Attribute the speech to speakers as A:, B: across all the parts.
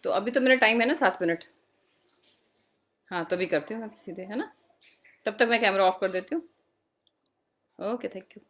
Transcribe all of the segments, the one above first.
A: तो अभी तो मेरा टाइम है ना 7 मिनट। हाँ तो अभी करती हूँ मैं सीधे, है ना? तब तक मैं कैमरा ऑफ कर देती हूँ। Okay, thank you.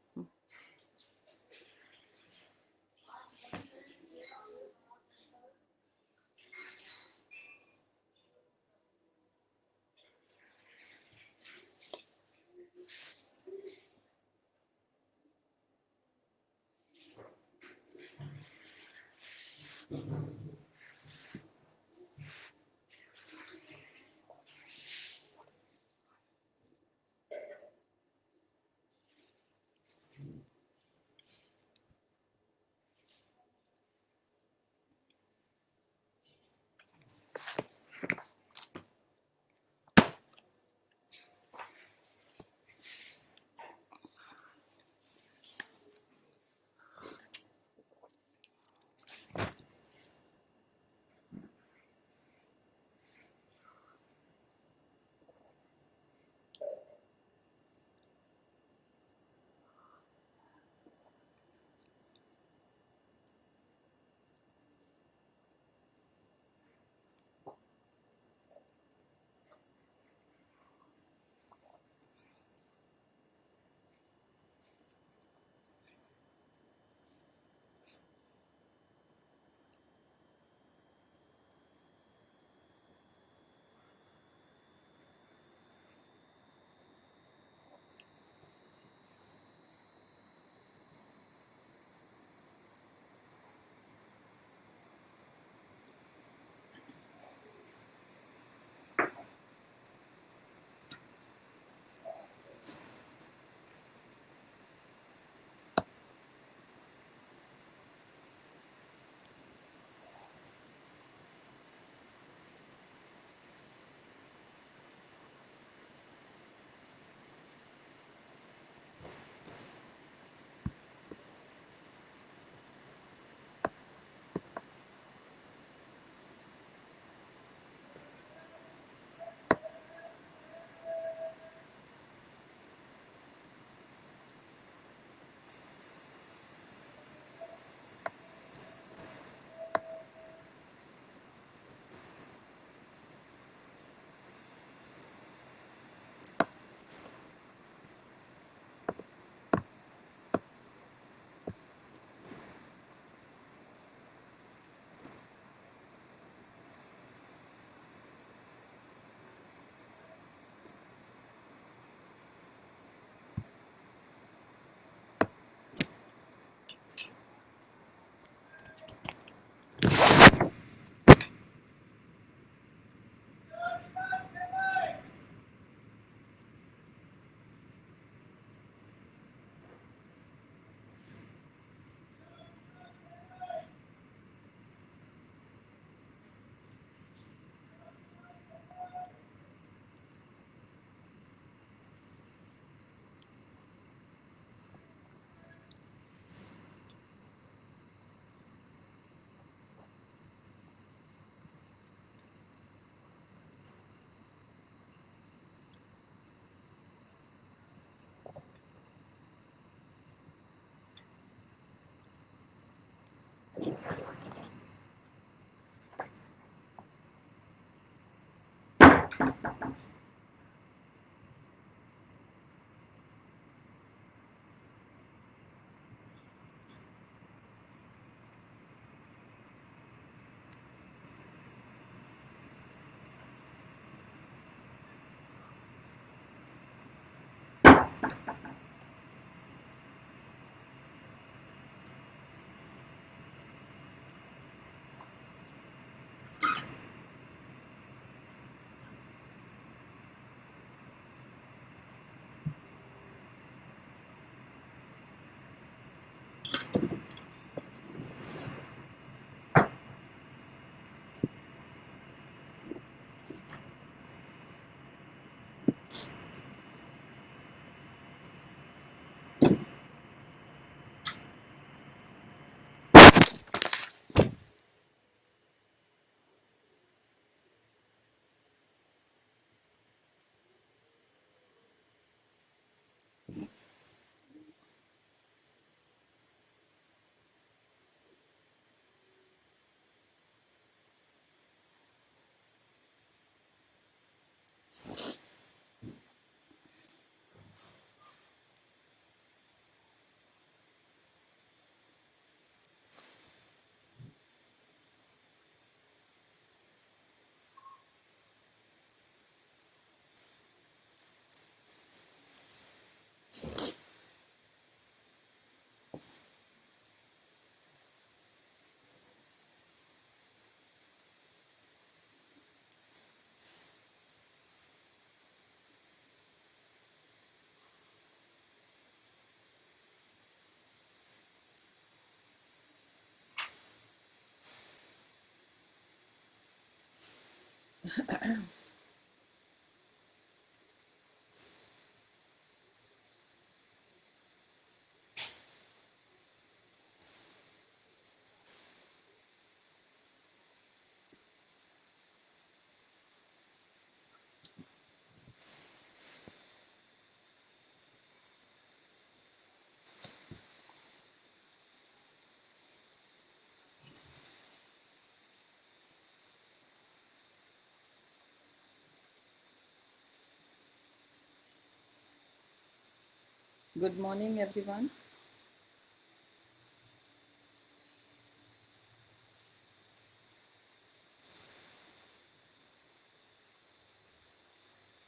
A: Good morning, everyone.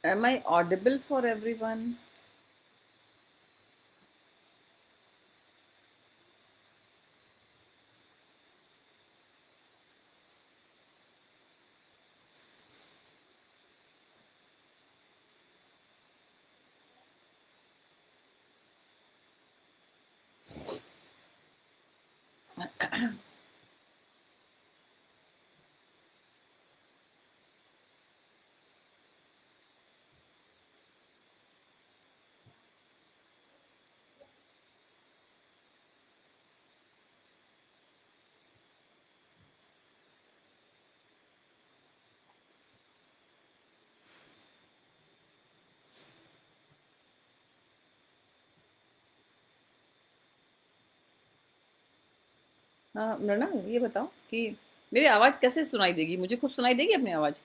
A: Am I audible for everyone? हाँ मृणा, ये बताओ कि मेरी आवाज़ कैसे सुनाई देगी? मुझे खुद सुनाई देगी अपनी आवाज़?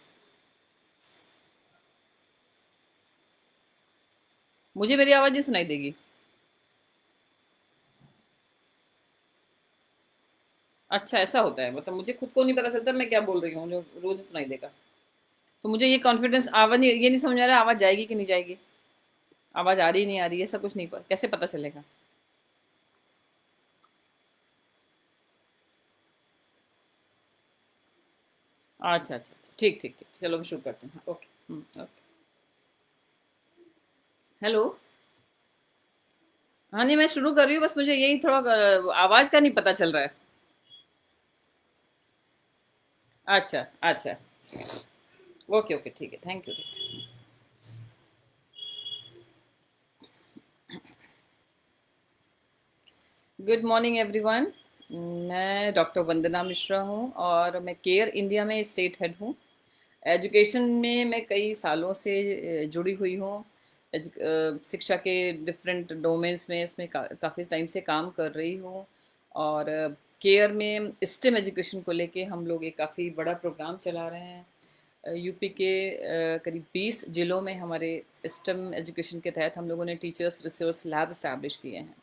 A: मुझे मेरी आवाज़ नहीं सुनाई देगी? अच्छा, ऐसा होता है। मतलब मुझे खुद को नहीं पता चलता मैं क्या बोल रही हूँ जो रोज सुनाई देगा। तो मुझे ये कॉन्फिडेंस आवाज़ नहीं, ये नहीं समझ आ रहा आवाज़ जाएगी कि नहीं जाएगी। आवाज़ आ रही नहीं आ रही है, ऐसा कुछ नहीं, कैसे पता चलेगा? अच्छा अच्छा अच्छा, ठीक ठीक ठीक, चलो मैं शुरू करते हैं। ओके। ओके। हेलो। हाँ नहीं, मैं शुरू कर रही हूँ, बस मुझे यही थोड़ा आवाज़ का नहीं पता चल रहा है। अच्छा अच्छा। ओके ओके, ठीक है, thank you. Good morning everyone. मैं डॉक्टर वंदना मिश्रा हूँ और मैं केयर इंडिया में स्टेट हेड हूँ। एजुकेशन में मैं कई सालों से जुड़ी हुई हूँ। शिक्षा के डिफरेंट डोमेन्स में इसमें काफ़ी टाइम से काम कर रही हूँ। और केयर में स्टेम एजुकेशन को लेके हम लोग एक काफ़ी बड़ा प्रोग्राम चला रहे हैं। यूपी के करीब 20 जिलों में हमारे स्टेम एजुकेशन के तहत हम लोगों ने टीचर्स रिसोर्स लैब इस्टेब्लिश किए हैं।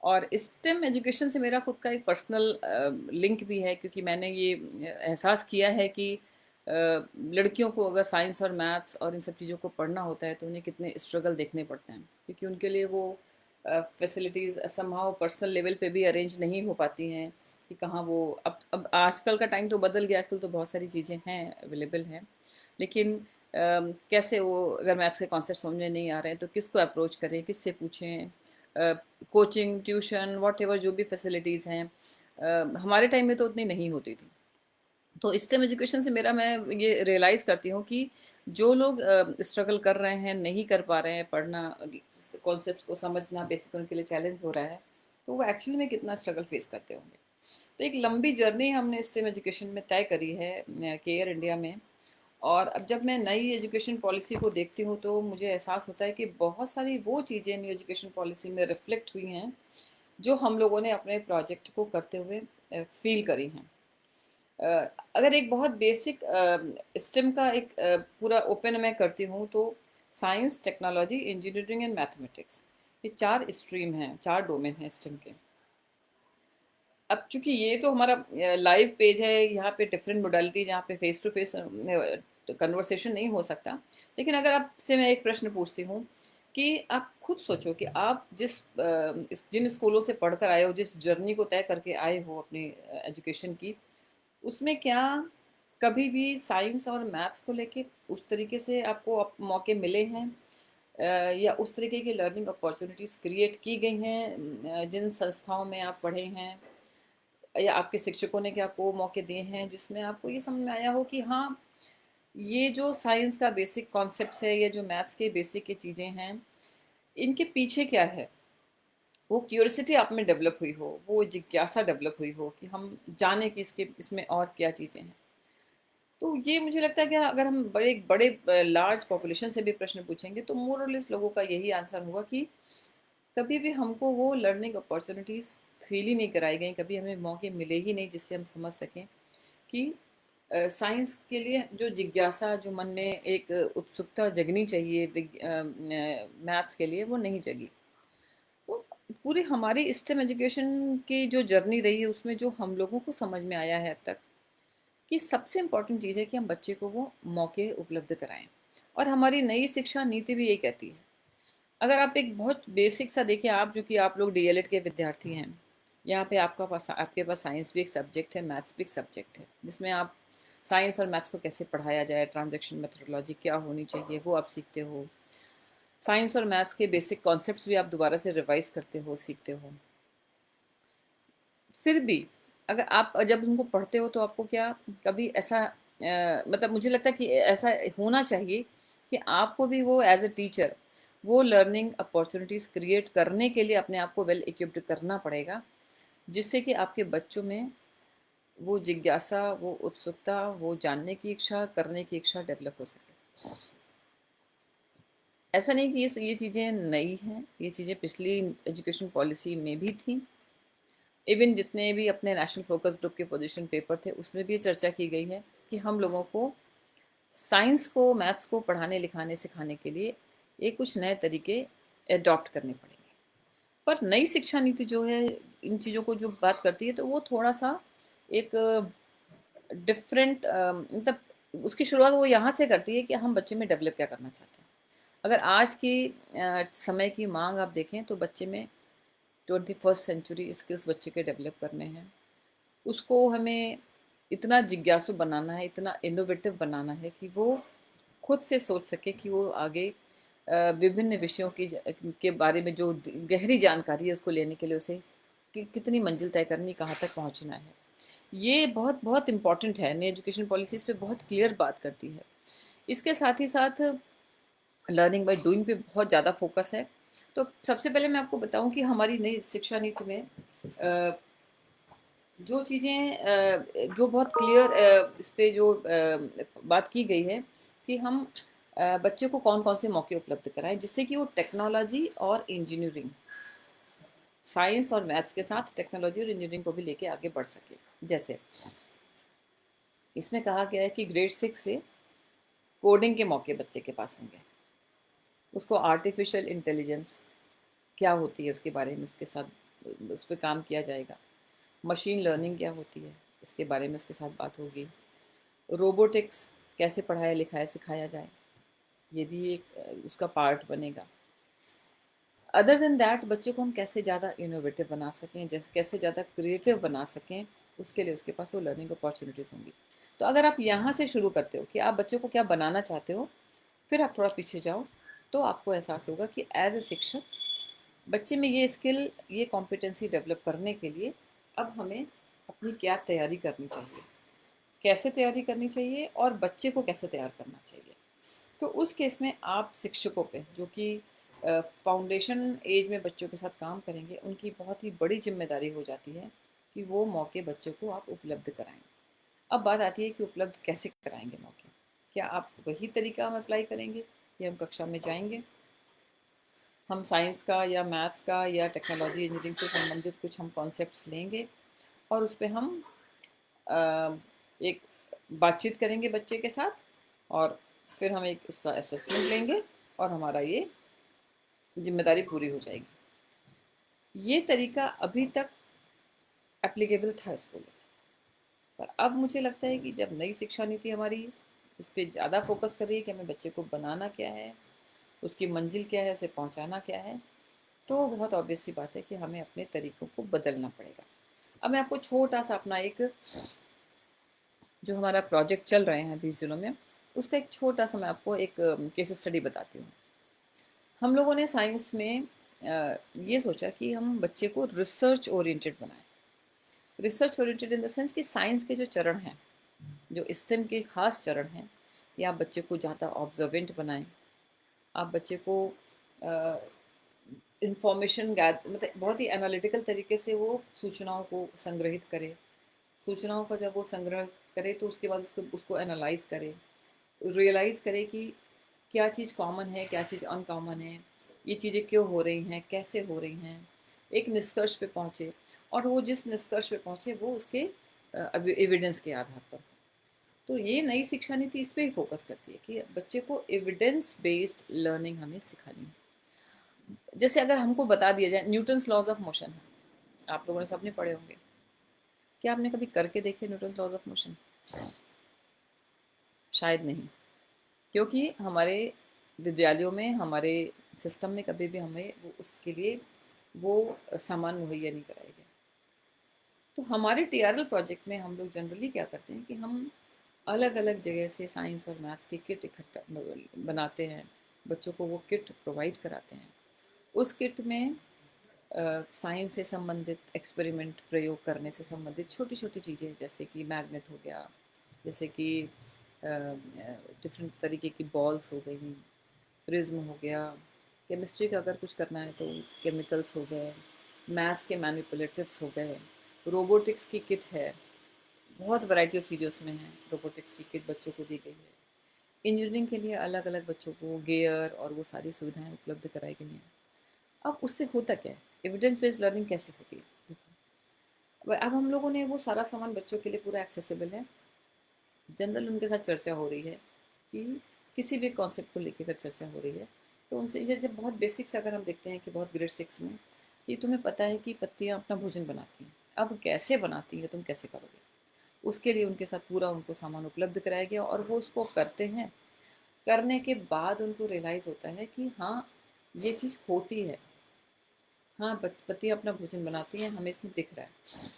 A: और स्टेम एजुकेशन से मेरा खुद का एक पर्सनल लिंक भी है, क्योंकि मैंने ये एहसास किया है कि लड़कियों को अगर साइंस और मैथ्स और इन सब चीज़ों को पढ़ना होता है तो उन्हें कितने स्ट्रगल देखने पड़ते हैं, क्योंकि उनके लिए वो फैसिलिटीज़ समहाउ पर्सनल लेवल पे भी अरेंज नहीं हो पाती हैं कि कहाँ वो। अब आजकल का टाइम तो बदल गया, आजकल तो बहुत सारी चीज़ें हैं, अवेलेबल हैं। लेकिन कैसे वो, अगर मैथ्स के कॉन्सेप्ट समझ में नहीं आ रहे हैं तो किसको अप्रोच करें, किससे पूछें? कोचिंग, ट्यूशन, वॉट एवर जो भी फैसिलिटीज़ हैं, हमारे टाइम में तो उतनी नहीं होती थी। तो स्टेम एजुकेशन से मेरा, मैं ये रियलाइज़ करती हूँ कि जो लोग स्ट्रगल कर रहे हैं, नहीं कर पा रहे हैं पढ़ना, कॉन्सेप्ट्स को समझना बेसिक उनके लिए चैलेंज हो रहा है, तो वो एक्चुअली में कितना स्ट्रगल फेस करते होंगे। तो एक लंबी जर्नी हमने स्टेम एजुकेशन में तय करी है केयर इंडिया में। और अब जब मैं नई एजुकेशन पॉलिसी को देखती हूँ तो मुझे एहसास होता है कि बहुत सारी वो चीज़ें न्यू एजुकेशन पॉलिसी में रिफ्लेक्ट हुई हैं जो हम लोगों ने अपने प्रोजेक्ट को करते हुए फील करी हैं। अगर एक बहुत बेसिक स्टेम का एक पूरा ओपन मैं करती हूँ तो science, technology, engineering and mathematics, ये 4 स्ट्रीम हैं, 4 डोमेन हैं स्टेम के। अब चूंकि ये तो हमारा लाइव पेज है, यहाँ पे डिफरेंट मोडालिटी जहाँ पे फेस टू फेस कन्वर्सेशन नहीं हो सकता। लेकिन अगर आपसे मैं एक प्रश्न पूछती हूँ कि आप खुद सोचो कि आप जिन स्कूलों से पढ़कर आए हो, जिस जर्नी को तय करके आए हो अपनी एजुकेशन की, उसमें क्या कभी भी साइंस और मैथ्स को लेके उस तरीके से आपको मौके मिले हैं? या उस तरीके की लर्निंग अपॉर्चुनिटीज़ क्रिएट की गई हैं जिन संस्थाओं में आप पढ़े हैं, या आपके शिक्षकों ने क्या आपको मौके दिए हैं जिसमें आपको ये समझ में आया हो कि हाँ, ये जो साइंस का बेसिक कॉन्सेप्ट्स है, ये जो मैथ्स के बेसिक की चीज़ें हैं, इनके पीछे क्या है, वो क्यूरियोसिटी आप में डेवलप हुई हो, वो जिज्ञासा डेवलप हुई हो कि हम जाने कि इसके इसमें और क्या चीज़ें हैं। तो ये मुझे लगता है कि अगर हम बड़े बड़े लार्ज पॉपुलेशन से भी प्रश्न पूछेंगे तो मोर और लेस लोगों का यही आंसर होगा कि कभी भी हमको वो लर्निंग अपॉर्चुनिटीज़ फील ही नहीं कराई गई, कभी हमें मौके मिले ही नहीं जिससे हम समझ सकें कि साइंस के लिए जो जिज्ञासा, जो मन में एक उत्सुकता जगनी चाहिए मैथ्स के लिए, वो नहीं जगी। तो पूरी हमारी स्टेम एजुकेशन की जो जर्नी रही है उसमें जो हम लोगों को समझ में आया है अब तक कि सबसे इम्पोर्टेंट चीज़ है कि हम बच्चे को वो मौके उपलब्ध कराएं। और हमारी नई शिक्षा नीति भी यही कहती है। अगर आप एक बहुत बेसिक सा देखिए, आप जो कि आप लोग डीएलएड के विद्यार्थी हैं, यहाँ पे आपके पास साइंस भी एक सब्जेक्ट है, मैथ्स भी एक सब्जेक्ट है, जिसमें आप साइंस और मैथ्स को कैसे पढ़ाया जाए, ट्रांजैक्शन मेथोडोलॉजी क्या होनी चाहिए वो आप सीखते हो। साइंस और मैथ्स के बेसिक कॉन्सेप्ट्स भी आप दोबारा से रिवाइज करते हो, सीखते हो। फिर भी अगर आप जब उनको पढ़ते हो तो आपको क्या कभी ऐसा मतलब मुझे लगता है कि ऐसा होना चाहिए कि आपको भी वो एज ए टीचर वो लर्निंग अपॉर्चुनिटीज़ क्रिएट करने के लिए अपने आप को वेल इक्विप्ड करना पड़ेगा, जिससे कि आपके बच्चों में वो जिज्ञासा, वो उत्सुकता, वो जानने की इच्छा, करने की इच्छा डेवलप हो सके। ऐसा नहीं कि ये चीज़ें नई हैं, ये चीज़ें पिछली एजुकेशन पॉलिसी में भी थी। इवन जितने भी अपने नेशनल फोकस ग्रुप के पोजीशन पेपर थे उसमें भी चर्चा की गई है कि हम लोगों को साइंस को, मैथ्स को पढ़ाने लिखाने सिखाने के लिए ये कुछ नए तरीके अडॉप्ट करने पड़ेंगे। पर नई शिक्षा नीति जो है इन चीज़ों को जो बात करती है तो वो थोड़ा सा एक डिफरेंट मतलब उसकी शुरुआत वो यहाँ से करती है कि हम बच्चे में डेवलप क्या करना चाहते हैं। अगर आज की समय की मांग आप देखें तो बच्चे में 21st सेंचुरी स्किल्स बच्चे के डेवलप करने हैं। उसको हमें इतना जिज्ञासु बनाना है, इतना इनोवेटिव बनाना है कि वो खुद से सोच सके कि वो आगे विभिन्न विषयों के बारे में जो गहरी जानकारी है उसको लेने के लिए उसे कितनी मंजिल तय करनी, कहाँ तक पहुँचना है। ये बहुत बहुत इम्पॉर्टेंट है, नई एजुकेशन पॉलिसी इस पे बहुत क्लियर बात करती है। इसके साथ ही साथ लर्निंग बाय डूइंग पे बहुत ज़्यादा फोकस है। तो सबसे पहले मैं आपको बताऊं कि हमारी नई शिक्षा नीति में जो चीज़ें जो बहुत क्लियर इस पे जो बात की गई है कि हम बच्चे को कौन कौन से मौके उपलब्ध कराएं जिससे कि वो टेक्नोलॉजी और इंजीनियरिंग, साइंस और मैथ्स के साथ टेक्नोलॉजी और इंजीनियरिंग को भी लेके आगे बढ़ सके। जैसे इसमें कहा गया है कि ग्रेड 6 से कोडिंग के मौके बच्चे के पास होंगे, उसको आर्टिफिशियल इंटेलिजेंस क्या होती है उसके बारे में उसके साथ उस पर काम किया जाएगा। मशीन लर्निंग क्या होती है इसके बारे में उसके साथ बात होगी। रोबोटिक्स कैसे पढ़ाया लिखाया सिखाया जाए, ये भी एक उसका पार्ट बनेगा। अदर देन दैट बच्चे को हम कैसे ज़्यादा इनोवेटिव बना सकें, जैसे कैसे ज़्यादा क्रिएटिव बना सकें, उसके लिए उसके पास वो लर्निंग अपॉर्चुनिटीज़ होंगी। तो अगर आप यहाँ से शुरू करते हो कि आप बच्चे को क्या बनाना चाहते हो, फिर आप थोड़ा पीछे जाओ तो आपको एहसास होगा कि एज ए शिक्षक बच्चे में ये स्किल, ये कॉम्पिटेंसी डेवलप करने के लिए अब हमें अपनी क्या तैयारी करनी चाहिए, कैसे तैयारी करनी चाहिए और बच्चे को कैसे तैयार करना चाहिए। तो उस केस में आप शिक्षकों पे, जो कि फाउंडेशन एज में बच्चों के साथ काम करेंगे, उनकी बहुत ही बड़ी जिम्मेदारी हो जाती है कि वो मौके बच्चों को आप उपलब्ध कराएं। अब बात आती है कि उपलब्ध कैसे कराएंगे मौके। क्या आप वही तरीका हम अप्लाई करेंगे कि हम कक्षा में जाएंगे, हम साइंस का या मैथ्स का या टेक्नोलॉजी इंजीनियरिंग से संबंधित कुछ हम कॉन्सेप्ट्स लेंगे और उस पर हम अ, एक बातचीत करेंगे बच्चे के साथ, और फिर हम एक उसका असेसमेंट लेंगे और हमारा ये जिम्मेदारी पूरी हो जाएगी। ये तरीका अभी तक एप्लीकेबल था स्कूल में, पर अब मुझे लगता है कि जब नई शिक्षा नीति हमारी इस पर ज़्यादा फोकस कर रही है कि हमें बच्चे को बनाना क्या है, उसकी मंजिल क्या है, उसे पहुंचाना क्या है, तो बहुत ऑब्वियस सी बात है कि हमें अपने तरीक़ों को बदलना पड़ेगा। अब मैं आपको छोटा सा अपना एक जो हमारा प्रोजेक्ट चल रहे हैं 20 जिलों में, उसका एक छोटा सा मैं आपको एक केस स्टडी बताती हूँ। हम लोगों ने साइंस में ये सोचा कि हम बच्चे को रिसर्च ओरिएंटेड बनाएं। Research oriented in the sense कि साइंस के जो चरण हैं, जो स्टेम के खास चरण हैं, कि आप बच्चे को ज़्यादा ऑब्जर्वेंट बनाएं, आप बच्चे को इंफॉर्मेशन मतलब बहुत ही एनालिटिकल तरीके से वो सूचनाओं को संग्रहित करे। सूचनाओं का जब वो संग्रह करे तो उसके बाद उसको उसको एनालाइज करे, रियलाइज़ करे कि क्या चीज़ कॉमन है, क्या चीज़ अनकॉमन है, ये चीज़ें क्यों हो रही हैं, कैसे हो रही हैं, एक निष्कर्ष पे पहुँचे। और वो जिस निष्कर्ष पे पहुँचे वो उसके एविडेंस के आधार पर। तो ये नई शिक्षा नीति इस पे ही फोकस करती है कि बच्चे को एविडेंस बेस्ड लर्निंग हमें सिखानी है। जैसे अगर हमको बता दिया जाए न्यूटन्स लॉज ऑफ मोशन है, आप लोगों ने सबने पढ़े होंगे, क्या आपने कभी करके देखे न्यूटन्स लॉज ऑफ मोशन? शायद नहीं, क्योंकि हमारे विद्यालयों में, हमारे सिस्टम में कभी भी हमें वो उसके लिए वो सामान मुहैया नहीं कराया गया। तो हमारे टीआरएल प्रोजेक्ट में हम लोग जनरली क्या करते हैं कि हम अलग अलग जगह से साइंस और मैथ्स की किट इकट्ठा बनाते हैं, बच्चों को वो किट प्रोवाइड कराते हैं। उस किट में साइंस से संबंधित एक्सपेरिमेंट प्रयोग करने से संबंधित छोटी छोटी चीज़ें, जैसे कि मैग्नेट हो गया, जैसे कि डिफरेंट तरीके की बॉल्स हो गई, प्रिज्म हो गया, केमिस्ट्री का अगर कुछ करना है तो केमिकल्स हो गए, मैथ्स के मैनिपुलेटिव्स हो गए, रोबोटिक्स की किट है, बहुत वैरायटी ऑफ चीज़ें उसमें हैं। रोबोटिक्स की किट बच्चों को दी गई है। इंजीनियरिंग के लिए अलग अलग बच्चों को गियर और वो सारी सुविधाएं उपलब्ध कराई गई हैं। अब उससे होता क्या है, एविडेंस बेस्ड लर्निंग कैसे होती है? अब हम लोगों ने वो सारा सामान बच्चों के लिए पूरा एक्सेसिबल है, जनरल उनके साथ चर्चा हो रही है कि किसी भी कॉन्सेप्ट को लेकर चर्चा हो रही है, तो उनसे जैसे बहुत बेसिक से अगर हम देखते हैं कि बहुत ग्रेड 6 में, ये तुम्हें पता है कि पत्तियाँ अपना भोजन बनाती हैं, अब कैसे बनाती हैं, तुम कैसे करोगे? उसके लिए उनके साथ पूरा उनको सामान उपलब्ध कराया गया और वो उसको करते हैं। करने के बाद उनको रियलाइज़ होता है कि हाँ, ये चीज़ होती है, हाँ पत्तियाँ अपना भोजन बनाती हैं, हमें इसमें दिख रहा है।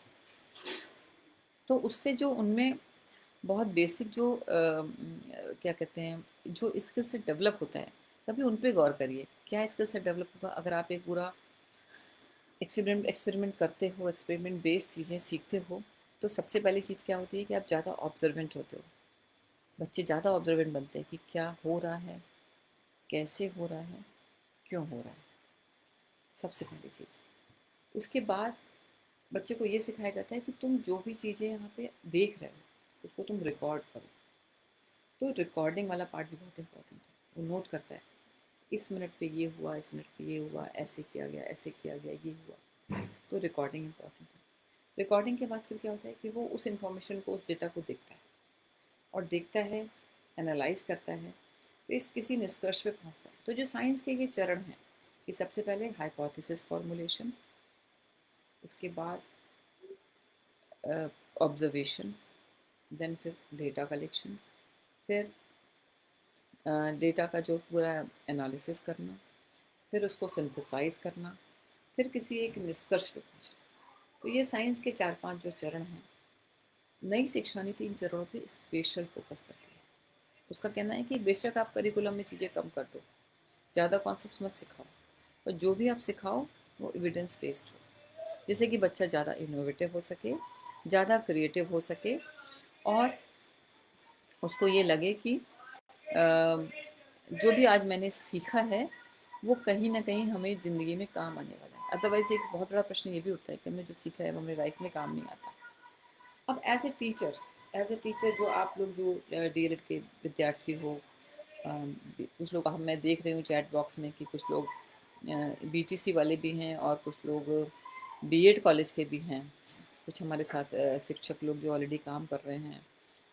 A: तो उससे जो उनमें बहुत बेसिक जो क्या कहते हैं, जो स्किल से डेवलप होता है, कभी उन पे गौर करिए क्या स्किल से डेवलप होगा। अगर आप एक पूरा एक्सपेरिमेंट करते हो, एक्सपेरिमेंट बेस्ड चीज़ें सीखते हो, तो सबसे पहली चीज़ क्या होती है कि आप ज़्यादा ऑब्जर्वेंट होते हो। बच्चे ज़्यादा ऑब्जर्वेंट बनते हैं कि क्या हो रहा है, कैसे हो रहा है, क्यों हो रहा है, सबसे पहली चीज़। उसके बाद बच्चे को ये सिखाया जाता है कि तुम जो भी चीज़ें यहाँ पे देख रहे हो उसको तुम रिकॉर्ड करो। तो रिकॉर्डिंग वाला पार्ट भी बहुत इंपॉर्टेंट है। वो नोट करता है इस मिनट पे ये हुआ, इस मिनट पे ये हुआ, ऐसे किया गया, ऐसे किया गया, ये हुआ। तो रिकॉर्डिंग इंपॉर्टेंट है। रिकॉर्डिंग के बाद फिर क्या होता है कि वो उस इंफॉर्मेशन को, उस डेटा को देखता है और देखता है, एनालाइज करता है, तो इस किसी निष्कर्ष पे पहुंचता है। तो जो साइंस के ये चरण हैं कि सबसे पहले हाइपोथेसिस फॉर्मुलेशन, उसके बाद ऑब्जर्वेशन, देन फिर डेटा कलेक्शन, फिर डेटा का जो पूरा एनालिसिस करना, फिर उसको सिंथेसाइज करना, फिर किसी एक निष्कर्ष पे पहुंचना। तो ये साइंस के 4-5 जो चरण हैं, नई शिक्षा नीति इन चरणों पे स्पेशल फोकस करती है। उसका कहना है कि बेशक आप करिकुलम में चीज़ें कम कर दो, ज़्यादा कॉन्सेप्ट मत सिखाओ, और जो भी आप सिखाओ वो एविडेंस बेस्ड हो, जिससे कि बच्चा ज़्यादा इनोवेटिव हो सके, ज़्यादा क्रिएटिव हो सके, और उसको ये लगे कि जो भी आज मैंने सीखा है वो कहीं ना कहीं हमें ज़िंदगी में काम आने वाला है। अदरवाइज एक बहुत बड़ा प्रश्न ये भी उठता है कि हमने जो सीखा है वो हमारी लाइफ में काम नहीं आता। अब एज ए टीचर जो आप लोग जो डीएलएड के विद्यार्थी हो, कुछ लोग, हम मैं देख रही हूँ चैट बॉक्स में कि कुछ लोग बीटीसी वाले भी हैं और कुछ लोग बीएड कॉलेज के भी हैं, कुछ हमारे साथ शिक्षक लोग जो ऑलरेडी काम कर रहे हैं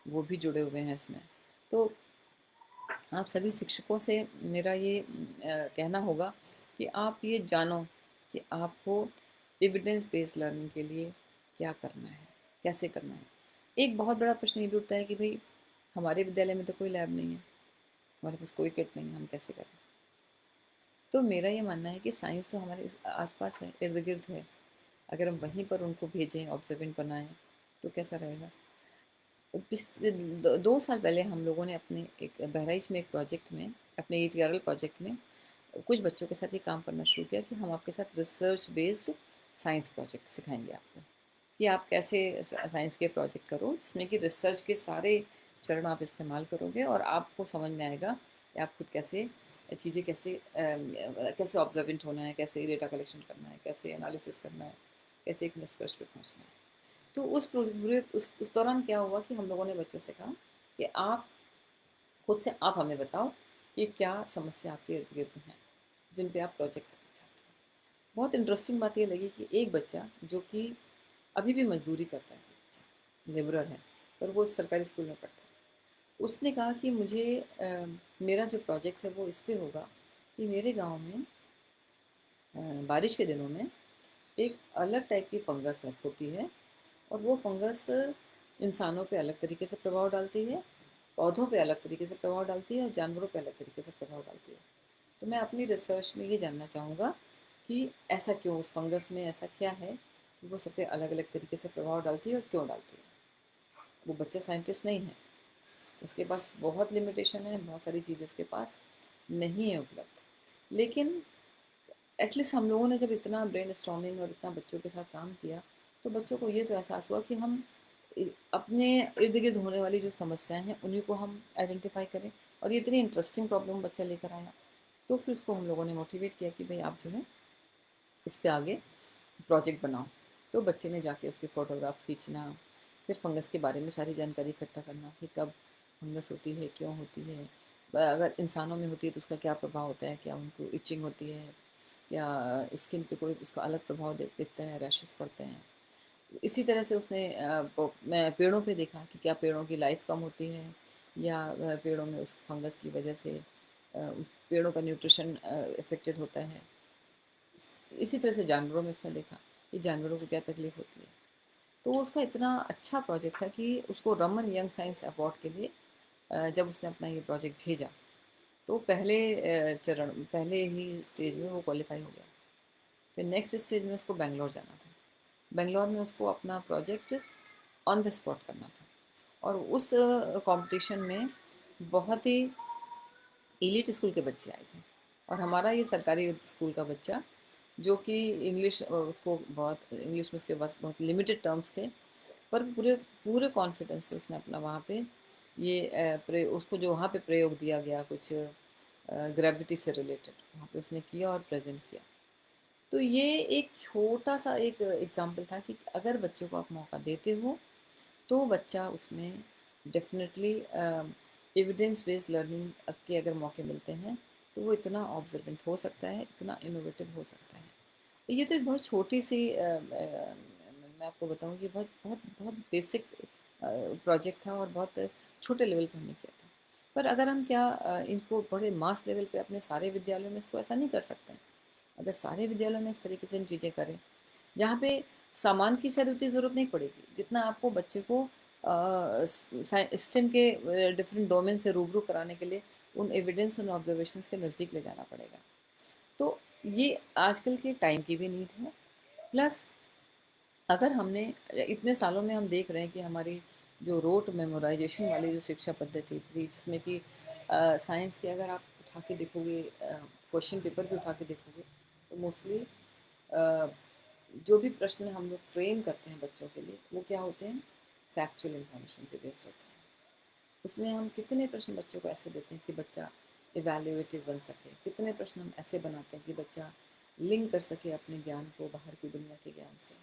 A: वो भी जुड़े हुए हैं इसमें। तो आप सभी शिक्षकों से मेरा ये कहना होगा कि आप ये जानो कि आपको एविडेंस बेस्ड लर्निंग के लिए क्या करना है, कैसे करना है। एक बहुत बड़ा प्रश्न ये भी उठता है कि भाई हमारे विद्यालय में तो कोई लैब नहीं है, हमारे पास कोई किट नहीं है, हम कैसे करें? तो मेरा ये मानना है कि साइंस तो हमारे आसपास है, इर्द गिर्द है। अगर हम वहीं पर उनको भेजें, ऑब्जर्वेंट बनाएं, तो कैसा रहेगा? 2 साल पहले हम लोगों ने अपने एक बहराइच में एक प्रोजेक्ट में, अपने ईटीआरएल प्रोजेक्ट में कुछ बच्चों के साथ ये काम करना शुरू किया कि हम आपके साथ रिसर्च बेस्ड साइंस प्रोजेक्ट सिखाएंगे आपको, कि आप कैसे साइंस के प्रोजेक्ट करो जिसमें कि रिसर्च के सारे चरण आप इस्तेमाल करोगे और आपको समझ में आएगा कि आप खुद कैसे चीज़ें कैसे ऑब्जर्वेंट होना है, कैसे डेटा कलेक्शन करना है, कैसे एनालिसिस करना है, कैसे एक निष्कर्ष पे पहुंचना है। तो उस दौरान क्या हुआ कि हम लोगों ने बच्चों से कहा कि आप खुद से आप हमें बताओ कि क्या समस्या आपके इर्द गिर्द हैं जिन पे आप प्रोजेक्ट करना चाहते हैं। बहुत इंटरेस्टिंग बात ये लगी कि एक बच्चा जो कि अभी भी मजदूरी करता है, बच्चा लेबरर है, पर वो सरकारी स्कूल में पढ़ता है, उसने कहा कि मुझे मेरा जो प्रोजेक्ट है वो इस पे होगा कि मेरे गांव में बारिश के दिनों में एक अलग टाइप की फंगस होती है, और वो फंगस इंसानों पे अलग तरीके से प्रभाव डालती है, पौधों पे अलग तरीके से प्रभाव डालती है और जानवरों पे अलग तरीके से प्रभाव डालती है। तो मैं अपनी रिसर्च में ये जानना चाहूँगा कि ऐसा क्यों, उस फंगस में ऐसा क्या है कि वो सब पे अलग अलग तरीके से प्रभाव डालती है और क्यों डालती है। वो बच्चा साइंटिस्ट नहीं है, उसके पास बहुत लिमिटेशन है, बहुत सारी चीज़ें उसके पास नहीं है उपलब्ध, लेकिन एटलीस्ट हम लोगों ने जब इतना ब्रेन स्टॉर्मिंग और इतना बच्चों के साथ काम किया, तो बच्चों को ये तो एहसास हुआ कि हम अपने इर्द गिर्द होने वाली जो समस्याएं हैं उन्हीं को हम आइडेंटिफाई करें। और ये इतनी इंटरेस्टिंग प्रॉब्लम बच्चा लेकर आया, तो फिर उसको हम लोगों ने मोटिवेट किया कि भाई आप जो है इस पे आगे प्रोजेक्ट बनाओ। तो बच्चे ने जाके उसके फ़ोटोग्राफ खींचना, फिर फंगस के बारे में सारी जानकारी इकट्ठा करना कि कब फंगस होती है, क्यों होती है, अगर इंसानों में होती है तो उसका क्या प्रभाव होता है, क्या उनको इचिंग होती है, या स्किन पे कोई उसका अलग प्रभाव दिखता है, रैशेस पड़ते हैं। इसी तरह से उसने पेड़ों पे देखा कि क्या पेड़ों की लाइफ कम होती है, या पेड़ों में उस फंगस की वजह से पेड़ों का न्यूट्रिशन इफेक्टेड होता है। इसी तरह से जानवरों में उसने देखा कि जानवरों को क्या तकलीफ होती है। तो उसका इतना अच्छा प्रोजेक्ट था कि उसको रमन यंग साइंस अवार्ड के लिए जब उसने अपना ये प्रोजेक्ट भेजा, तो पहले ही स्टेज में वो क्वालिफाई हो गया। फिर नेक्स्ट स्टेज में उसको बेंगलोर जाना था। बेंगलोर में उसको अपना प्रोजेक्ट ऑन द स्पॉट करना था, और उस कंपटीशन में बहुत ही एलिट स्कूल के बच्चे आए थे, और हमारा ये सरकारी स्कूल का बच्चा जो कि इंग्लिश उसको बहुत इंग्लिश में उसके पास बहुत लिमिटेड टर्म्स थे, पर पूरे पूरे कॉन्फिडेंस से उसने अपना वहाँ पे ये उसको जो वहाँ पे प्रयोग दिया गया कुछ ग्रेविटी से रिलेटेड वहाँ पे उसने किया और प्रेजेंट किया। तो ये एक छोटा सा एक एग्जाम्पल था कि अगर बच्चे को आप मौका देते हो तो बच्चा उसमें डेफिनेटली एविडेंस बेस्ड लर्निंग के अगर मौके मिलते हैं तो वो इतना ऑब्जर्वेंट हो सकता है, इतना इनोवेटिव हो सकता है। ये तो एक बहुत छोटी सी मैं आपको बताऊँ कि बहुत बहुत बहुत बेसिक प्रोजेक्ट था और बहुत छोटे लेवल पर हमने किया था। पर अगर हम क्या इनको बड़े मास लेवल पे अपने सारे विद्यालयों में इसको ऐसा नहीं कर सकते हैं। अगर सारे विद्यालयों में इस तरीके से हम चीज़ें करें जहाँ पे सामान की शायद उतनी ज़रूरत नहीं पड़ेगी जितना आपको बच्चे को स्टेम के डिफरेंट डोमेन से रूबरू कराने के लिए उन एविडेंस और ऑब्जर्वेशंस के नज़दीक ले जाना पड़ेगा। तो ये आजकल के टाइम की भी नीड है। प्लस अगर हमने इतने सालों में हम देख रहे हैं कि हमारी जो रोट मेमोराइजेशन वाली जो शिक्षा पद्धति थी जिसमें कि साइंस के अगर आप उठा के देखोगे, क्वेश्चन पेपर भी उठा के देखोगे, तो मोस्टली जो भी प्रश्न हम लोग फ्रेम करते हैं बच्चों के लिए वो क्या होते हैं, फैक्चुअल इंफॉर्मेशन पे बेस्ड होते हैं। उसमें हम कितने प्रश्न बच्चों को ऐसे देते हैं कि बच्चा इवैल्यूएटिव बन सके, कितने प्रश्न हम ऐसे बनाते हैं कि बच्चा लिंक कर सके अपने ज्ञान को बाहर की दुनिया के ज्ञान से,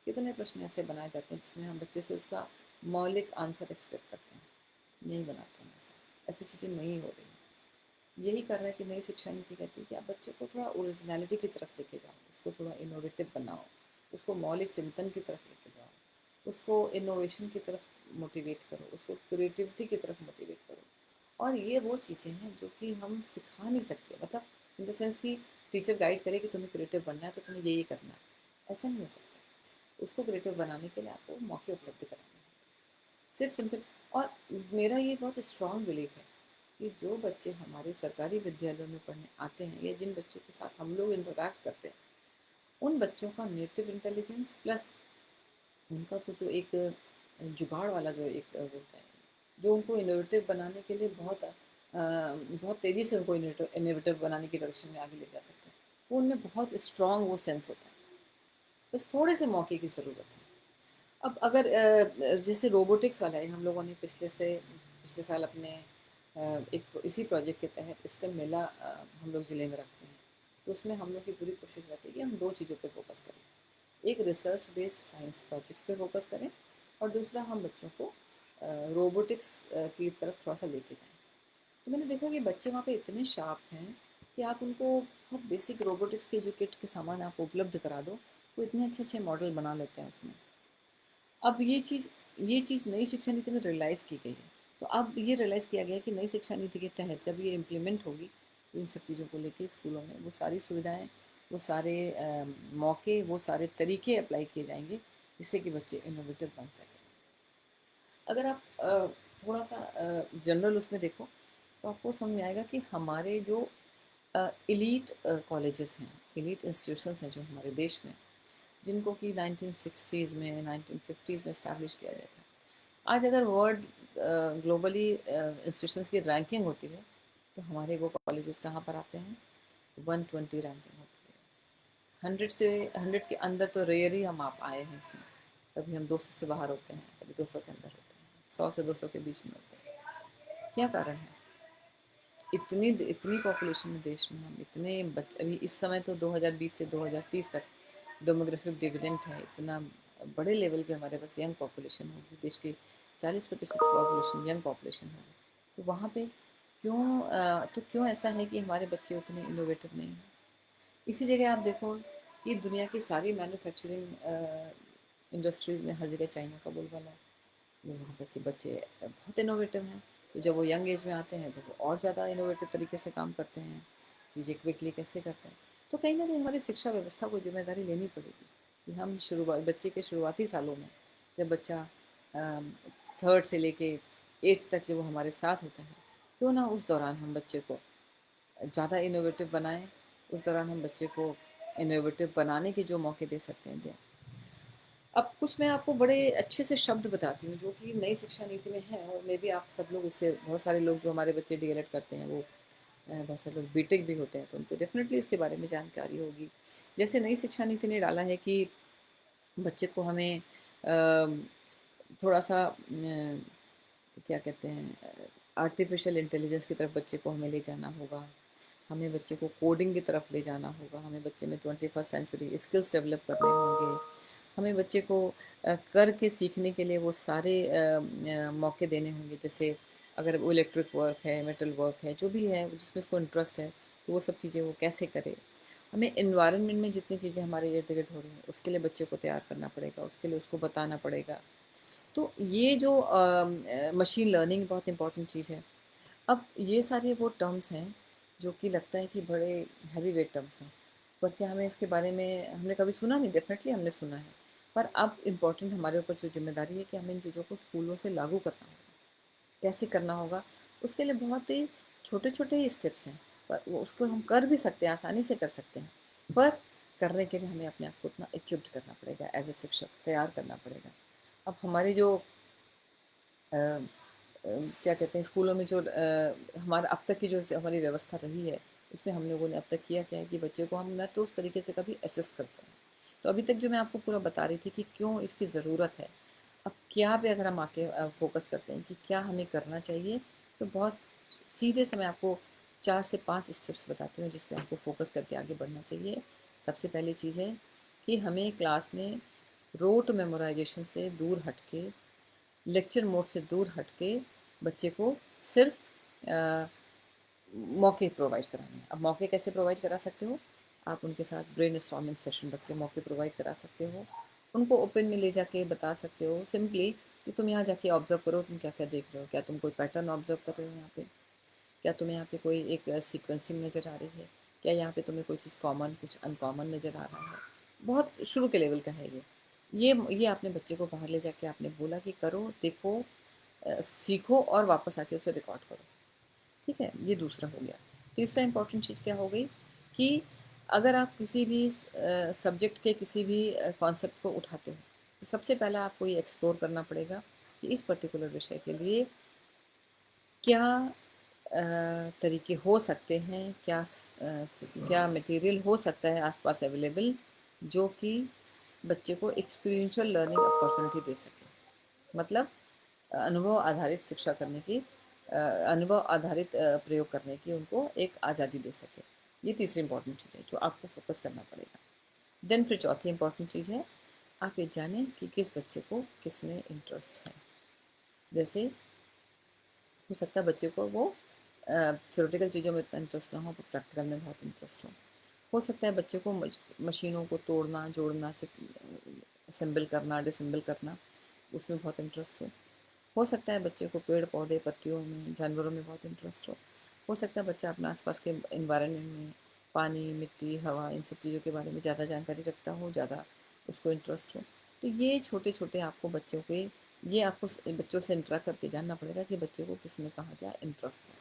A: कितने प्रश्न ऐसे बनाए जाते हैं जिसमें हम बच्चे से उसका मौलिक आंसर एक्सपेक्ट करते हैं, नहीं बनाते हैं। ऐसा ऐसी चीज़ें नहीं हो रही। यही कर रहा है कि नई शिक्षा नीति कहती है कि आप बच्चों को थोड़ा ओरिजिनलिटी की तरफ लेके जाओ, उसको थोड़ा इनोवेटिव बनाओ, उसको मौलिक चिंतन की तरफ लेके जाओ, उसको इनोवेशन की तरफ मोटिवेट करो, उसको क्रिएटिविटी की तरफ मोटिवेट करो। और ये वो चीज़ें हैं जो कि हम सिखा नहीं सकते, मतलब इन द सेंस कि टीचर गाइड करे कि तुम्हें क्रिएटिव बनना है तो तुम्हें ये करना है, ऐसा नहीं हो सकता। उसको क्रिएटिव बनाने के लिए आपको मौके उपलब्ध कराने हैं, सिर्फ सिंपल। और मेरा ये बहुत स्ट्रॉन्ग बिलीफ है कि जो बच्चे हमारे सरकारी विद्यालयों में पढ़ने आते हैं या जिन बच्चों के साथ हम लोग इंटरेक्ट करते हैं, उन बच्चों का नेटिव इंटेलिजेंस प्लस उनका तो जो एक जुगाड़ वाला जो एक होता है जो उनको इनोवेटिव बनाने के लिए बहुत तेज़ी से उनको इनोवेटिव बनाने की डायरेक्शन में आगे ले जा सकते हैं, वो उनमें बहुत स्ट्रॉन्ग वो सेंस होता है। बस थोड़े से मौके की ज़रूरत है। अब अगर जैसे रोबोटिक्स वाला है, हम लोगों ने पिछले साल अपने एक इसी प्रोजेक्ट के तहत स्टेम मेला हम लोग ज़िले में रखते हैं। तो उसमें हम लोग की पूरी कोशिश रहती है कि हम 2 चीज़ों पे फोकस करें। एक रिसर्च बेस्ड साइंस प्रोजेक्ट्स पे फोकस करें और दूसरा हम बच्चों को रोबोटिक्स की तरफ थोड़ा सा लेके जाएँ। तो मैंने देखा कि बच्चे वहाँ पे इतने शार्प हैं कि आप उनको बहुत बेसिक रोबोटिक्स के जो किट के सामान आप उपलब्ध करा दो, वो इतने अच्छे-अच्छे मॉडल बना लेते हैं उसमें। अब ये चीज़ नई शिक्षा नीति में रियलाइज़ की गई है। तो अब ये रियलाइज़ किया गया है कि नई शिक्षा नीति के तहत जब ये इम्प्लीमेंट होगी, तो इन सब चीज़ों को लेके स्कूलों में वो सारी सुविधाएँ, वो सारे मौके, वो सारे तरीके अप्लाई किए जाएँगे, जिससे कि बच्चे इनोवेटिव बन सकें। अगर आप थोड़ा-सा जनरल उसमें देखो, तो आपको समझ में आएगा कि हमारे जो एलीट कॉलेजेस हैं, एलीट इंस्टीट्यूशंस हैं जो हमारे देश में, जिनको कि 1960s में 1950s में इस्टेब्लिश किया गया था। आज अगर वर्ल्ड ग्लोबली इंस्टीट्यूशंस की रैंकिंग होती है, तो हमारे वो कॉलेजेस कहाँ पर आते हैं? 120 रैंकिंग होती है। 100 से 100 के अंदर तो रेयर ही हम आप आए हैं इसमें। कभी हम 200 से बाहर होते हैं, कभी 200 के अंदर होते हैं, 100 से 200 के बीच में होते हैं। क्या कारण है? इतनी इतनी पॉपुलेशन है देश में, हम इतने अभी इस समय तो 2020 से 2030 तक डेमोग्राफिक डिविडेंड है, इतना बड़े लेवल पे हमारे पास यंग पॉपुलेशन होगी, देश की 40% पॉपुलेशन यंग पॉपुलेशन होगी। तो वहाँ पे क्यों ऐसा है कि हमारे बच्चे उतने इनोवेटिव नहीं हैं? इसी जगह आप देखो कि दुनिया की सारी मैन्युफैक्चरिंग इंडस्ट्रीज़ में हर जगह चाइना का बोलबाला है। वहाँ पर के बच्चे बहुत इनोवेटिव हैं। तो जब वो यंग एज में आते हैं तो वो और ज़्यादा इनोवेटिव तरीके से काम करते हैं, चीज़ें क्विकली कैसे करते हैं। तो कहीं ना कहीं हमारी शिक्षा व्यवस्था को जिम्मेदारी लेनी पड़ेगी कि हम शुरुआत बच्चे के शुरुआती सालों में, जब बच्चा थर्ड से लेके एट्थ तक जब वो हमारे साथ होता है, क्यों ना उस दौरान हम बच्चे को ज़्यादा इनोवेटिव बनाएं, उस दौरान हम बच्चे को इनोवेटिव बनाने के जो मौके दे सकते हैं दें। अब कुछ मैं आपको बड़े अच्छे से शब्द बताती हूँ जो कि नई शिक्षा नीति में है, और मे भी आप सब लोग उससे, बहुत सारे लोग जो हमारे बच्चे डीएलएड करते हैं वो बहुत सारे लोग बीटेक भी होते हैं, तो उनको डेफिनेटली उसके बारे में जानकारी होगी। जैसे नई शिक्षा नीति ने डाला है कि बच्चे को हमें थोड़ा सा क्या कहते हैं, आर्टिफिशियल इंटेलिजेंस की तरफ बच्चे को हमें ले जाना होगा, हमें बच्चे को कोडिंग की तरफ ले जाना होगा, हमें बच्चे में 21st सेंचुरी स्किल्स डेवलप करने होंगे, हमें बच्चे को करके सीखने के लिए वो सारे मौके देने होंगे। जैसे अगर वो इलेक्ट्रिक वर्क है, मेटल वर्क है, जो भी है जिसमें उसको इंटरेस्ट है, तो वो सब चीज़ें वो कैसे करे। हमें इन्वायरमेंट में जितनी चीज़ें हमारे इर्द गिर्द हो रही हैं उसके लिए बच्चे को तैयार करना पड़ेगा, उसके लिए उसको बताना पड़ेगा। तो ये जो मशीन लर्निंग बहुत इंपॉर्टेंट चीज़ है। अब ये सारे वो टर्म्स हैं जो कि लगता है कि बड़े हैवी वेट टर्म्स हैं, पर क्या हमें इसके बारे में हमने कभी सुना नहीं? डेफिनेटली हमने सुना है, पर अब इम्पोर्टेंट हमारे ऊपर जो जिम्मेदारी है कि हमें इन चीज़ों को स्कूलों से लागू करना होगा। कैसे करना होगा? उसके लिए बहुत ही छोटे छोटे ही स्टेप्स हैं, पर वो उसको हम कर भी सकते हैं, आसानी से कर सकते हैं, पर करने के लिए हमें अपने आप को उतना इक्विप्ड करना पड़ेगा, एज ए शिक्षक तैयार करना पड़ेगा। अब हमारे जो क्या कहते हैं स्कूलों में जो हमारा अब तक की जो हमारी व्यवस्था रही है, इसमें हम लोगों ने अब तक किया क्या है कि बच्चे को हम न तो उस तरीके से कभी असेस करते हैं। तो अभी तक जो मैं आपको पूरा बता रही थी कि क्यों इसकी ज़रूरत है, अब क्या पे अगर हम आके फोकस करते हैं कि क्या हमें करना चाहिए, तो बहुत सीधे से मैं आपको 4 से 5 स्टेप्स बताती हूँ जिस पे आपको फोकस करके आगे बढ़ना चाहिए। सबसे पहली चीज़ है कि हमें क्लास में रोट मेमोराइजेशन से दूर हट के, लेक्चर मोड से दूर हट के बच्चे को सिर्फ अ, मौके प्रोवाइड कराने हैं। अब मौके कैसे प्रोवाइड करा सकते हो? आप उनके साथ ब्रेन स्टॉर्मिंग सेशन रख के मौके प्रोवाइड करा सकते हो। उनको ओपन में ले जाके बता सकते हो सिंपली कि तुम यहाँ जाके ऑब्जर्व करो, तुम क्या क्या देख रहे हो, क्या तुम कोई पैटर्न ऑब्जर्व कर रहे हो यहाँ पे, क्या तुम्हें यहाँ पे कोई एक सीक्वेंसिंग नज़र आ रही है, क्या यहाँ पे तुम्हें कोई चीज़ कॉमन कुछ अनकॉमन नज़र आ रहा है। बहुत शुरू के लेवल का है ये आपने बच्चे को बाहर ले जाके आपने बोला कि करो, देखो, सीखो और वापस आके उसे रिकॉर्ड करो। ठीक है, ये दूसरा हो गया। तीसरा इंपॉर्टेंट चीज़ क्या हो गई कि अगर आप किसी भी सब्जेक्ट के किसी भी कॉन्सेप्ट को उठाते हो, तो सबसे पहला आपको ये एक्सप्लोर करना पड़ेगा कि इस पर्टिकुलर विषय के लिए क्या तरीके हो सकते हैं, क्या मटेरियल हो सकता है आसपास अवेलेबल, जो कि बच्चे को एक्सपीरियंशियल लर्निंग अपॉर्चुनिटी दे सके। मतलब अनुभव आधारित शिक्षा करने की अनुभव आधारित प्रयोग करने की उनको एक आज़ादी दे सके। ये तीसरी इंपॉर्टेंट चीज़ है जो आपको फोकस करना पड़ेगा। देन फिर चौथी इंपॉर्टेंट चीज़ है, आप ये जानें कि किस बच्चे को किस में इंटरेस्ट है। जैसे हो सकता है बच्चे को वो थ्योरेटिकल चीज़ों में इतना इंटरेस्ट ना हो, पर प्रैक्टिकल में बहुत इंटरेस्ट हो सकता है बच्चे को मशीनों को तोड़ना जोड़ना से असेंबल करना डिसेंबल करना उसमें बहुत इंटरेस्ट हो सकता है बच्चे को पेड़ पौधे पत्तियों में जानवरों में बहुत इंटरेस्ट हो सकता है बच्चा अपने आसपास के इन्वायरमेंट में पानी मिट्टी हवा इन सब चीज़ों के बारे में ज़्यादा जानकारी रखता हो, ज़्यादा उसको इंटरेस्ट हो। तो ये छोटे छोटे आपको बच्चों के ये आपको बच्चों से इंटरेक्ट करके जानना पड़ेगा कि बच्चे को किस में कहाँ क्या इंटरेस्ट है।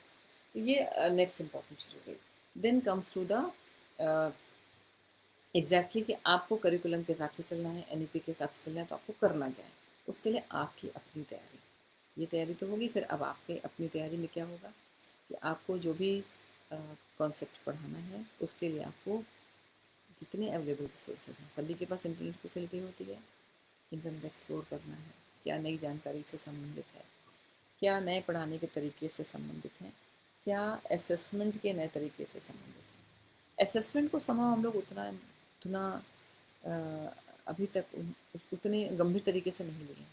A: तो ये नेक्स्ट इंपॉर्टेंट चीज़ हो गई। Then comes to the exactly कि आपको करिकुलम के हिसाब से चलना है, एनईपी के हिसाब से चलना है, तो आपको करना क्या है। उसके लिए आपकी अपनी तैयारी, ये तैयारी तो होगी। फिर अब आपके अपनी तैयारी में क्या होगा कि आपको जो भी कॉन्सेप्ट पढ़ाना है उसके लिए आपको जितने अवेलेबल रिसोर्सेज हैं, सभी के पास इंटरनेट फैसिलिटी होती है, इंटरनेट एक्सप्लोर करना है, क्या नई जानकारी से संबंधित है, क्या नए पढ़ाने के तरीके से संबंधित है, क्या असेसमेंट के नए तरीके से संबंधित है। असेसमेंट को समय हम लोग उतना उतना अभी तक उतने गंभीर तरीके से नहीं लिए हैं।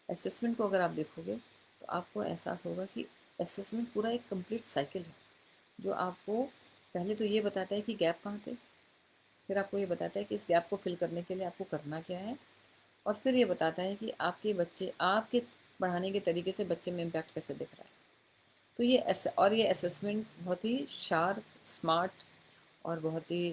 A: असेसमेंट को अगर आप देखोगे तो आपको एहसास होगा कि असेसमेंट पूरा एक कंप्लीट साइकिल है जो आपको पहले तो ये बताता है कि गैप कहाँ थे, फिर आपको ये बताता है कि इस गैप को फिल करने के लिए आपको करना क्या है, और फिर ये बताता है कि आपके बच्चे आपके पढ़ाने के तरीके से बच्चे में इम्पैक्ट कैसे दिख रहा है। तो ये असेसमेंट बहुत ही शार्प स्मार्ट और बहुत ही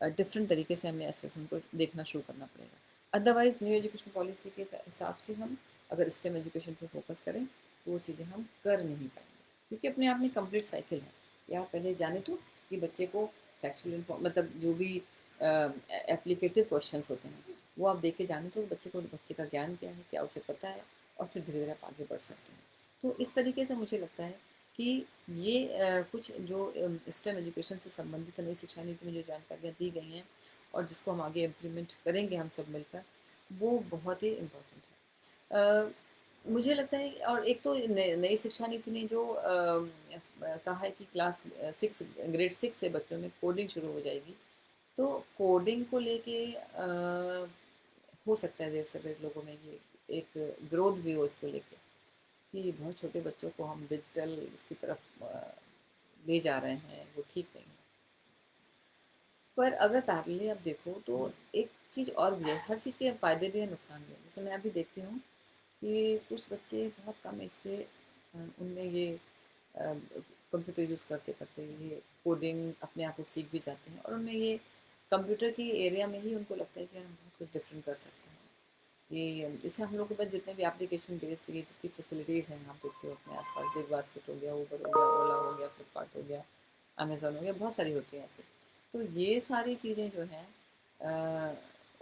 A: डिफरेंट तरीके से हमें असेसमेंट को देखना शुरू करना पड़ेगा। अदरवाइज न्यू एजुकेशन पॉलिसी के हिसाब से हम अगर स्टेम एजुकेशन पे फोकस करें तो वो चीज़ें हम कर नहीं पाएंगे, क्योंकि अपने आप में कंप्लीट साइकिल है। या पहले जाने तो कि बच्चे को फैक्चुअल मतलब जो भी एप्लीकेटिव क्वेश्चंस होते हैं वो आप देख के जाने तो बच्चे को बच्चे का ज्ञान क्या है, क्या उसे पता है, और फिर धीरे धीरे आप आगे बढ़ सकते हैं। तो इस तरीके से मुझे लगता है कि ये कुछ जो स्टेम एजुकेशन से संबंधित नई शिक्षा नीति में जो जानकारियाँ दी गई हैं और जिसको हम आगे इम्प्लीमेंट करेंगे हम सब मिलकर, वो बहुत ही इम्पोर्टेंट है। मुझे लगता है। और एक तो नई शिक्षा नीति ने जो कहा है कि क्लास 6 ग्रेड 6 से बच्चों में कोडिंग शुरू हो जाएगी। तो कोडिंग को लेके हो सकता है देर से देर लोगों में ये एक ग्रोथ भी हो इसको लेके कि बहुत छोटे बच्चों को हम डिजिटल उसकी तरफ ले जा रहे हैं, वो ठीक नहीं है। पर अगर पैरेलली आप देखो तो एक चीज़ और भी है, हर चीज़ के फ़ायदे भी है नुकसान भी है। जैसे मैं अभी देखती हूँ कि कुछ बच्चे बहुत कम इससे उनमें ये कंप्यूटर यूज़ करते करते ये कोडिंग अपने आप को सीख भी जाते हैं, और उनमें ये कंप्यूटर की एरिया में ही उनको लगता है कि यार हम बहुत कुछ डिफरेंट कर सकते हैं। ये इससे हम लोग के पास जितने भी एप्लीकेशन बेस्ड ये जितनी फैसिलिटीज़ हैं आप देखते हो अपने आसपास, बिग बास्केट हो गया, ऊबर हो गया, ओला हो गया, फ्लिपकार्ट हो गया, अमेज़ोन हो गया, बहुत सारी होती हैं ऐसे। तो ये सारी चीज़ें जो हैं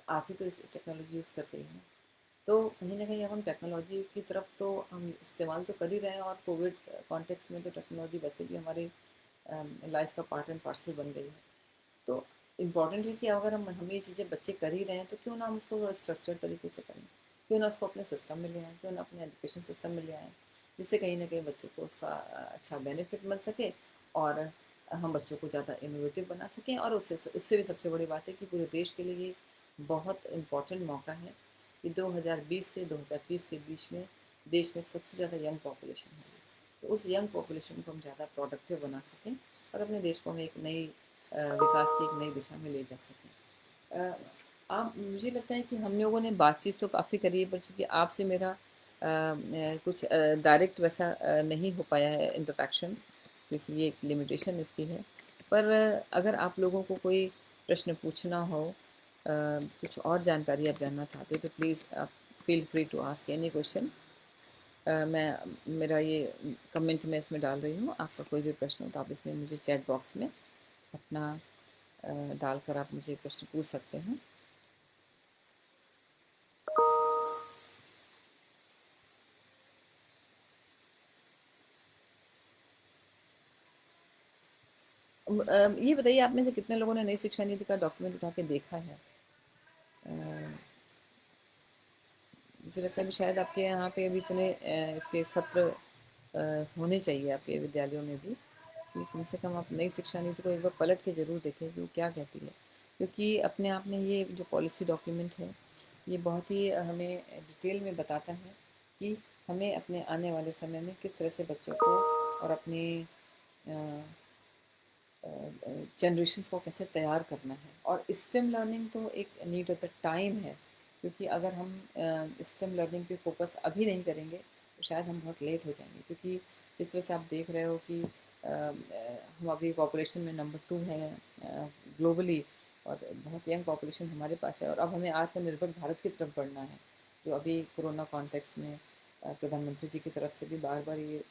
A: आती तो इस टेक्नोलॉजी यूज़ करते ही हैं। तो कहीं ना कहीं अब हम टेक्नोलॉजी की तरफ तो हम इस्तेमाल तो कर ही रहे हैं, और कोविड कॉन्टेक्स्ट में तो टेक्नोलॉजी वैसे भी हमारी लाइफ का पार्ट एंड पार्सल बन गई है। तो इम्पॉर्टेंट है कि अगर हम ये चीज़ें बच्चे कर ही रहे हैं तो क्यों ना हम उसको स्ट्रक्चर तरीके से करें, क्यों ना उसको अपने सिस्टम में ले आएँ, क्यों ना अपने एजुकेशन सिस्टम में ले आएँ, जिससे कहीं ना कहीं बच्चों को उसका अच्छा बेनिफिट मिल सके, और हम बच्चों को ज़्यादा इनोवेटिव बना सकें। और उससे उससे भी सबसे बड़ी बात है कि पूरे देश के लिए ये बहुत इम्पॉर्टेंट मौका है कि 2020 से 2030 के बीच में देश में सबसे ज़्यादा यंग पॉपुलेशन है। तो उस यंग पॉपुलेशन को हम ज़्यादा प्रोडक्टिव बना सकें और अपने देश को हम एक नई विकास की एक नई दिशा में ले जा सकें। आप मुझे लगता है कि हम लोगों ने बातचीत तो काफ़ी करी है, पर चूँकि आपसे मेरा कुछ डायरेक्ट वैसा नहीं हो पाया है इंटरेक्शन, क्योंकि ये एक लिमिटेशन इसकी है। पर अगर आप लोगों को कोई प्रश्न पूछना हो, कुछ और जानकारी आप जानना चाहते हो, तो प्लीज़ आप feel free to ask any question. मैं मेरा ये कमेंट में इसमें डाल रही हूँ, आपका कोई भी प्रश्न हो तो आप इसमें मुझे चैट बॉक्स में अपना डालकर आप मुझे प्रश्न पूछ सकते हैं। ये बताइए आप में से कितने लोगों ने नई शिक्षा नीति का डॉक्यूमेंट उठा के देखा है। अ, मुझे लगता है कि शायद आपके यहाँ पे अभी इतने इसके सत्र होने चाहिए आपके विद्यालयों में भी, कि कम से कम आप नई शिक्षा नीति को एक बार पलट के ज़रूर देखें कि वो क्या कहती है। क्योंकि अपने आप में ये जो पॉलिसी डॉक्यूमेंट है, ये बहुत ही हमें डिटेल में बताता है कि हमें अपने आने वाले समय में किस तरह से बच्चों को और अपने जनरेशन को कैसे तैयार करना है। और स्टेम लर्निंग तो एक नीड ऑफ द टाइम है, क्योंकि अगर हम स्टेम लर्निंग पे फोकस अभी नहीं करेंगे तो शायद हम बहुत लेट हो जाएंगे। क्योंकि इस तरह से आप देख रहे हो कि हम अभी पॉपुलेशन में नंबर 2 हैं ग्लोबली, और बहुत यंग पॉपुलेशन हमारे पास है, और अब हमें आत्मनिर्भर भारत की तरफ बढ़ना है। जो अभी कोरोना कॉन्टेक्स्ट में प्रधानमंत्री जी की तरफ से भी बार बार ये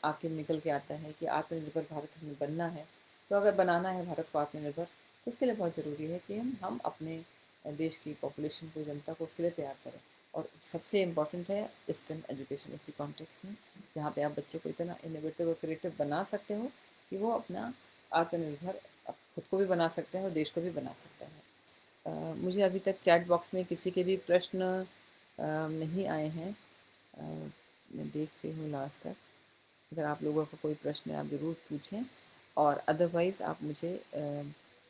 A: आके निकल के आता है कि आत्मनिर्भर भारत हमें बनना है। तो अगर बनाना है भारत को आत्मनिर्भर, तो उसके लिए बहुत ज़रूरी है कि हम अपने देश की पॉपुलेशन को, जनता को उसके लिए तैयार करें। और सबसे इम्पॉर्टेंट है स्टेम एजुकेशन इसी कॉन्टेक्स्ट में, जहाँ पे आप बच्चे को इतना इनोवेटिव और क्रिएटिव बना सकते हो कि वो अपना आत्मनिर्भर खुद को भी बना सकते हैं और देश को भी बना सकता है। मुझे अभी तक चैट बॉक्स में किसी के भी प्रश्न नहीं आए हैं। अ, मैं देख रही हूँ लास्ट तक। अगर आप लोगों का कोई प्रश्न है आप ज़रूर पूछें, और अदरवाइज़ आप मुझे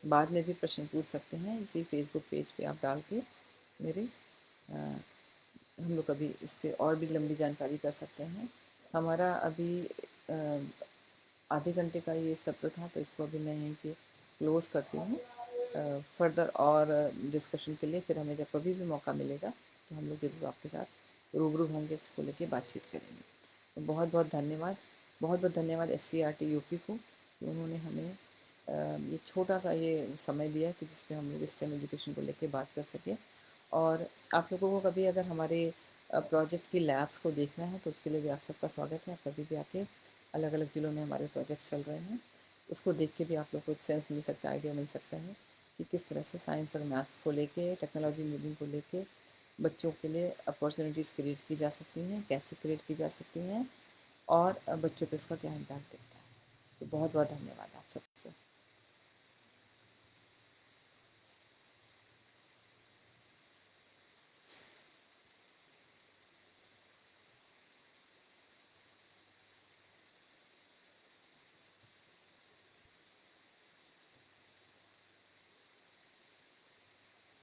A: बाद में भी प्रश्न पूछ सकते हैं इसी फेसबुक पेज पे आप डाल के मेरे। अ, हम लोग कभी इस पे और भी लंबी जानकारी कर सकते हैं। हमारा अभी अ, आधे घंटे का ये सत्र था, तो इसको अभी मैं यहीं पे क्लोज़ करती हूँ। फर्दर और डिस्कशन के लिए फिर हमें जब कभी भी मौका मिलेगा तो हम लोग ज़रूर आपके साथ रूबरू होंगे, इसको लेके बातचीत करेंगे। तो बहुत बहुत धन्यवाद। बहुत बहुत धन्यवाद SCERT यूपी को कि उन्होंने हमें ये छोटा सा ये समय दिया कि जिसपे हम लोग स्टेम एजुकेशन को लेके बात कर सकें। और आप लोगों को कभी अगर हमारे प्रोजेक्ट की लैब्स को देखना है तो उसके लिए भी आप सबका स्वागत है। आप कभी भी आके, अलग अलग ज़िलों में हमारे प्रोजेक्ट्स चल रहे हैं, उसको देख के भी आप लोग को एक सेंस मिल सकता है, आइडिया मिल सकता है कि किस तरह से साइंस और मैथ्स को लेके, टेक्नोलॉजी इंजीनियरिंग को लेके बच्चों के लिए अपॉर्चुनिटीज़ क्रिएट की जा सकती हैं, कैसे क्रिएट की जा सकती हैं, और बच्चों पे इसका क्या इम्पैक्ट दिखता है। तो बहुत बहुत धन्यवाद आप सबको।